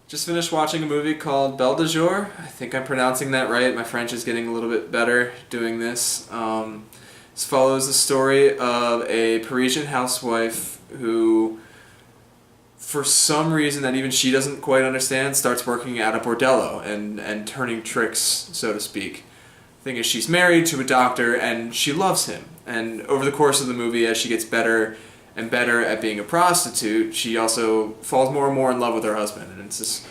Just finished watching a movie called Belle de Jour. I think I'm pronouncing that right. My French is getting a little bit better doing this. This follows the story of a Parisian housewife who, for some reason that even she doesn't quite understand, starts working at a bordello and turning tricks, so to speak. The thing is, she's married to a doctor and she loves him. And over the course of the movie, as she gets better and better at being a prostitute, she also falls more and more in love with her husband. And it's this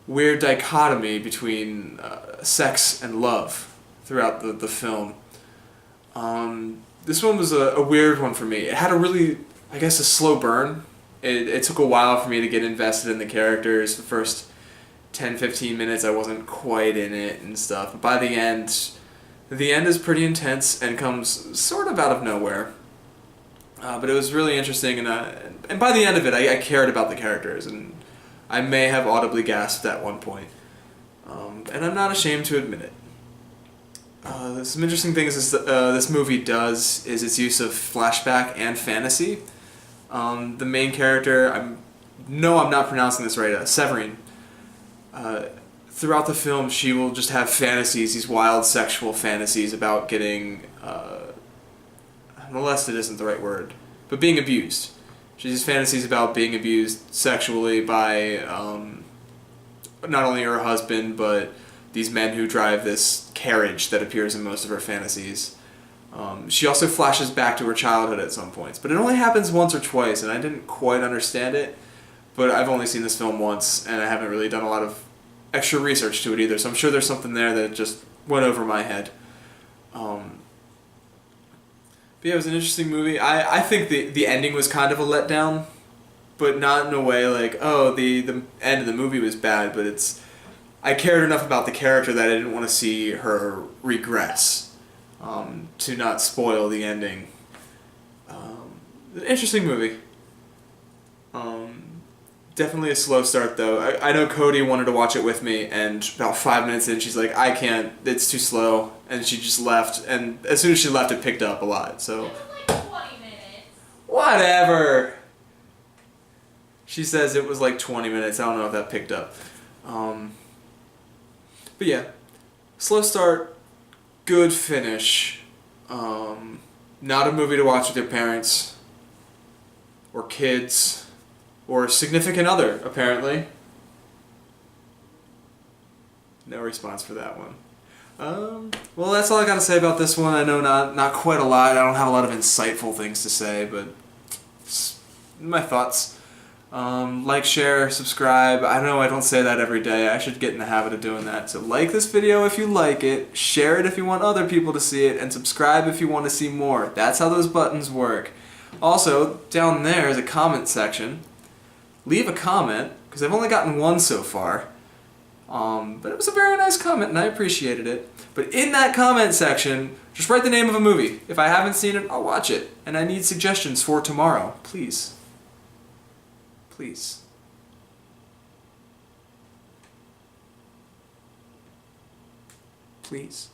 weird dichotomy between sex and love throughout the film. This one was a weird one for me. It had a really, I guess, a slow burn. It took a while for me to get invested in the characters. The first 10-15 minutes I wasn't quite in it and stuff. But by the end is pretty intense and comes sort of out of nowhere. But it was really interesting, and by the end of it, I cared about the characters, and I may have audibly gasped at one point. And I'm not ashamed to admit it. Some interesting things this movie does is its use of flashback and fantasy. The main character, I'm not pronouncing this right, Severine. Throughout the film, she will just have fantasies, these wild sexual fantasies about getting molested isn't the right word, but being abused. She has fantasies about being abused sexually by not only her husband, but these men who drive this carriage that appears in most of her fantasies. She also flashes back to her childhood at some points, but it only happens once or twice, and I didn't quite understand it, but I've only seen this film once, and I haven't really done a lot of extra research to it either, so I'm sure there's something there that just went over my head. But yeah, it was an interesting movie. I think the ending was kind of a letdown, but not in a way like, oh, the end of the movie was bad, but I cared enough about the character that I didn't want to see her regress, to not spoil the ending. Interesting movie. Definitely a slow start though. I know Cody wanted to watch it with me, and about 5 minutes in she's like, I can't, it's too slow, and she just left, and as soon as she left it picked up a lot, so. It was like 20 minutes. Whatever! She says it was like 20 minutes, I don't know if that picked up. But yeah, slow start, good finish. Not a movie to watch with your parents, or kids, or significant other, apparently. No response for that one. Well, that's all I gotta say about this one. I know not quite a lot. I don't have a lot of insightful things to say, but it's my thoughts. Like, share, subscribe. I know I don't say that every day. I should get in the habit of doing that. So like this video if you like it, share it if you want other people to see it, and subscribe if you want to see more. That's how those buttons work. Also, down there is a comment section. Leave a comment, because I've only gotten one so far. But it was a very nice comment, and I appreciated it. But in that comment section, just write the name of a movie. If I haven't seen it, I'll watch it. And I need suggestions for tomorrow. Please. Please. Please.